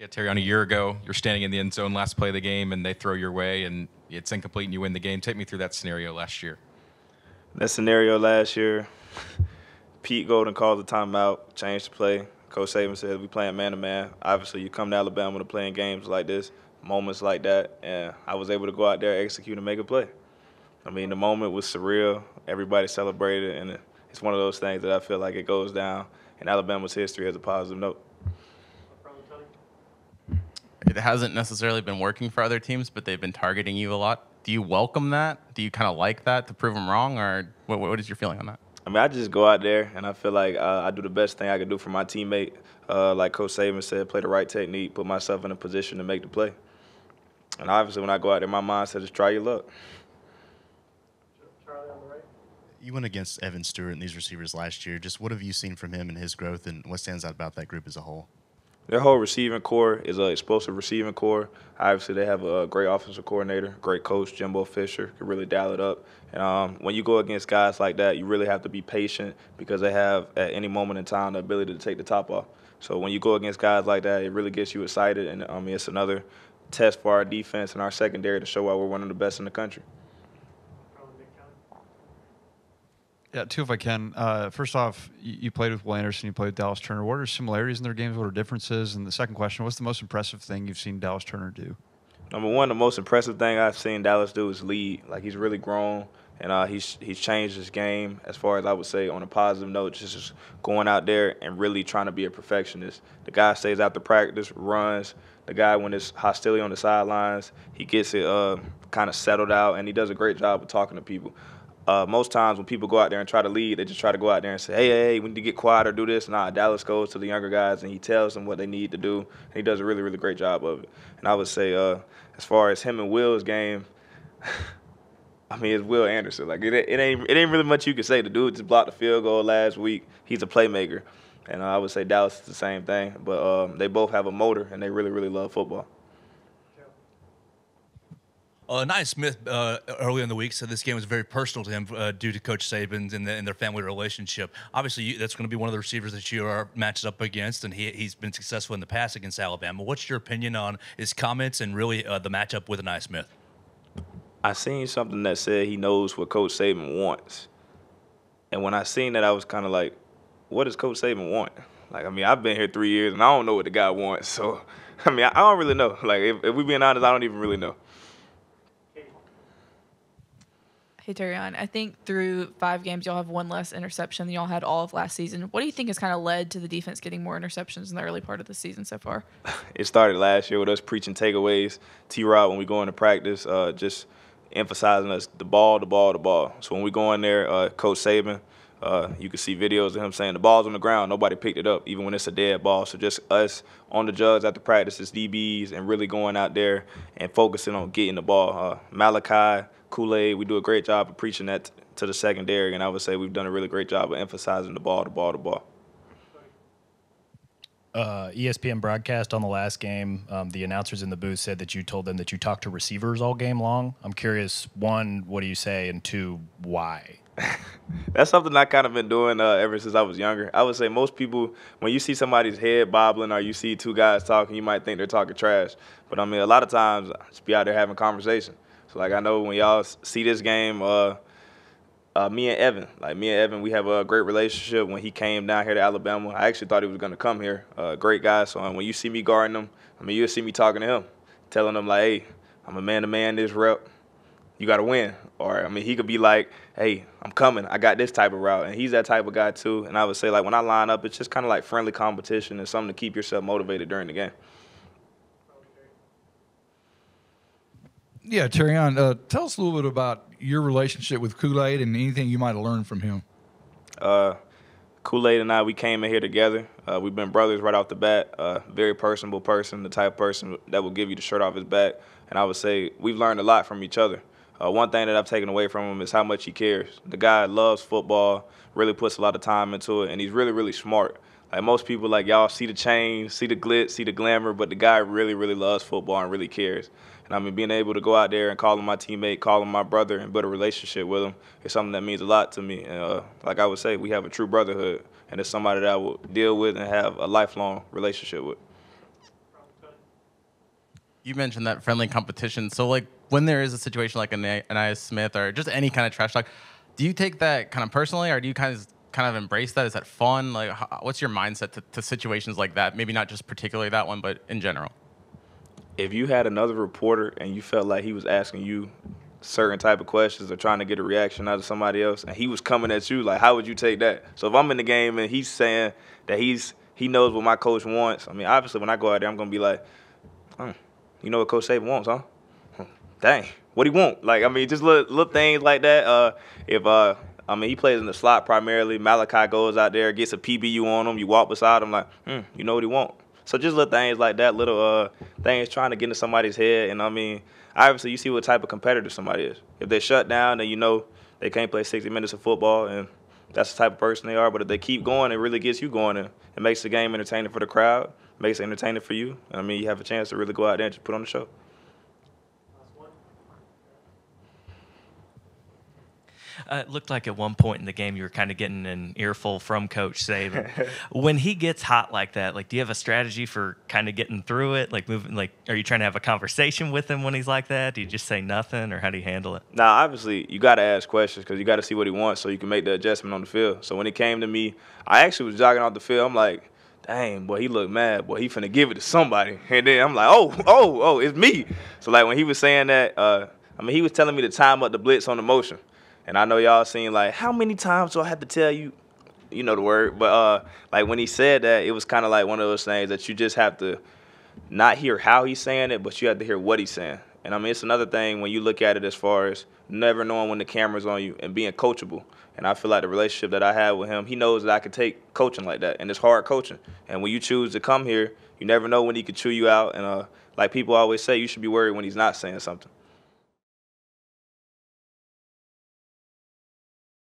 Yeah, Terrion, a year ago, you're standing in the end zone last play of the game, and they throw your way, and it's incomplete, and you win the game. Take me through that scenario last year. That scenario last year, Pete Golden called the timeout, changed the play. Coach Saban said, we playing man-to-man. Obviously, you come to Alabama to playing games like this, moments like that, and I was able to go out there, execute, and make a play. I mean, the moment was surreal. Everybody celebrated, and it's one of those things that I feel like it goes down in Alabama's history as a positive note. It hasn't necessarily been working for other teams, but they've been targeting you a lot. Do you welcome that? Do you kind of like that to prove them wrong, or what is your feeling on that? I mean, I just go out there, and I feel like I do the best thing I can do for my teammate. Like Coach Saban said, play the right technique, put myself in a position to make the play. And obviously, when I go out there, my mindset is try your luck. You went against Evan Stewart and these receivers last year. Just what have you seen from him and his growth, and what stands out about that group as a whole? Their whole receiving core is an explosive receiving core. Obviously, they have a great offensive coordinator, great coach, Jimbo Fisher, can really dial it up. And when you go against guys like that, you really have to be patient because they have, at any moment in time, the ability to take the top off. So when you go against guys like that, it really gets you excited. And I mean, it's another test for our defense and our secondary to show why we're one of the best in the country. Yeah, two if I can. First off, you played with Will Anderson, you played with Dallas Turner. What are similarities in their games? What are differences? And the second question, what's the most impressive thing you've seen Dallas Turner do? Number one, the most impressive thing I've seen Dallas do is lead. Like, he's really grown, and he's changed his game as far as I would say on a positive note, just going out there and really trying to be a perfectionist. The guy stays after practice, runs. The guy, when there's hostility on the sidelines, he gets it kind of settled out, and he does a great job of talking to people. Most times when people go out there and try to lead, they just try to go out there and say, hey, we need to get quiet or do this. Nah, Dallas goes to the younger guys and he tells them what they need to do. And he does a really, really great job of it. And I would say as far as him and Will's game, I mean, it's Will Anderson. Like, it ain't really much you can say. The dude just blocked the field goal last week. He's a playmaker. And I would say Dallas is the same thing. But they both have a motor, and they really, really love football. Nia Smith earlier in the week said this game was very personal to him due to Coach Saban's and their family relationship. Obviously, that's going to be one of the receivers that you are matched up against, and he's been successful in the past against Alabama. What's your opinion on his comments and really the matchup with Nia Smith? I seen something that said he knows what Coach Saban wants. And when I seen that, I was kind of like, what does Coach Saban want? Like, I mean, I've been here 3 years, and I don't know what the guy wants. So, I mean, I don't really know. Like, if we're being honest, I don't even really know. Hey, Terrion, I think through 5 games, y'all have one less interception than y'all had all of last season. What do you think has kind of led to the defense getting more interceptions in the early part of the season so far? It started last year with us preaching takeaways. T-Rod, when we go into practice, just emphasizing us the ball, the ball, the ball. So when we go in there, Coach Saban, you can see videos of him saying the ball's on the ground, nobody picked it up, even when it's a dead ball. So just us on the jugs after practice as DBs and really going out there and focusing on getting the ball. Malachi, KoolAid, we do a great job of preaching that to the secondary, and I would say we've done a really great job of emphasizing the ball, the ball, the ball. ESPN broadcast on the last game, the announcers in the booth said that you told them that you talked to receivers all game long. I'm curious, one, what do you say, and two, why? That's something I kind of been doing ever since I was younger. I would say most people, when you see somebody's head bobbling or you see 2 guys talking, you might think they're talking trash. But, I mean, a lot of times I just be out there having conversation. So, like, I know when y'all see this game, me and Evan, we have a great relationship. When he came down here to Alabama, I actually thought he was going to come here. Great guy. So when you see me guarding him, I mean, you'll see me talking to him, telling him, like, hey, I'm a man-to-man this rep. You got to win. Or, I mean, he could be like, hey, I'm coming. I got this type of route. And he's that type of guy, too. And I would say, like, when I line up, it's just kind of like friendly competition and something to keep yourself motivated during the game. Yeah, Terrion, tell us a little bit about your relationship with KoolAid and anything you might have learned from him. KoolAid and I, we came in here together. We've been brothers right off the bat. Very personable person, the type of person that will give you the shirt off his back. And I would say we've learned a lot from each other. One thing that I've taken away from him is how much he cares. The guy loves football, really puts a lot of time into it, and he's really, really smart. Like most people, like y'all see the change, see the glitz, see the glamour, but the guy really, really loves football and really cares. And I mean, being able to go out there and call him my teammate, call him my brother, and build a relationship with him is something that means a lot to me. And like I would say, we have a true brotherhood, and it's somebody that I will deal with and have a lifelong relationship with. You mentioned that friendly competition. So, like, when there is a situation like Anaya Smith or just any kind of trash talk, do you take that kind of personally, or do you kind of embrace that? Is that fun? Like, what's your mindset to situations like that? Maybe not just particularly that one, but in general. If you had another reporter and you felt like he was asking you certain type of questions or trying to get a reaction out of somebody else, and he was coming at you, like, how would you take that? So if I'm in the game and he's saying that he knows what my coach wants, I mean, obviously when I go out there, I'm gonna be like, you know what Coach Saban wants, huh? Dang, what he want? Like, I mean, just little things like that. I mean, he plays in the slot primarily. Malachi goes out there, gets a PBU on him. You walk beside him, like, you know what he want. So just little things like that, little things trying to get into somebody's head. And I mean, obviously you see what type of competitor somebody is. If they shut down, then you know they can't play 60 minutes of football, and that's the type of person they are. But if they keep going, it really gets you going, and it makes the game entertaining for the crowd, makes it entertaining for you. I mean, you have a chance to really go out there and just put on the show. It looked like at one point in the game you were kind of getting an earful from Coach Saban. When he gets hot like that, like, do you have a strategy for kind of getting through it? Like, moving, like, are you trying to have a conversation with him when he's like that? Do you just say nothing, or how do you handle it? Now, obviously, you got to ask questions because you got to see what he wants so you can make the adjustment on the field. So when it came to me, I actually was jogging off the field. I'm like, dang, boy, he looked mad. Boy, he finna give it to somebody. And then I'm like, oh, it's me. So, like, when he was saying that, I mean, he was telling me to time up the blitz on the motion. And I know y'all seen, like, how many times do I have to tell you? You know the word. But, like, when he said that, it was kind of like one of those things that you just have to not hear how he's saying it, but you have to hear what he's saying. And, I mean, it's another thing when you look at it as far as never knowing when the camera's on you and being coachable. And I feel like the relationship that I have with him, he knows that I could take coaching like that. And it's hard coaching. And when you choose to come here, you never know when he could chew you out. And like people always say, you should be worried when he's not saying something.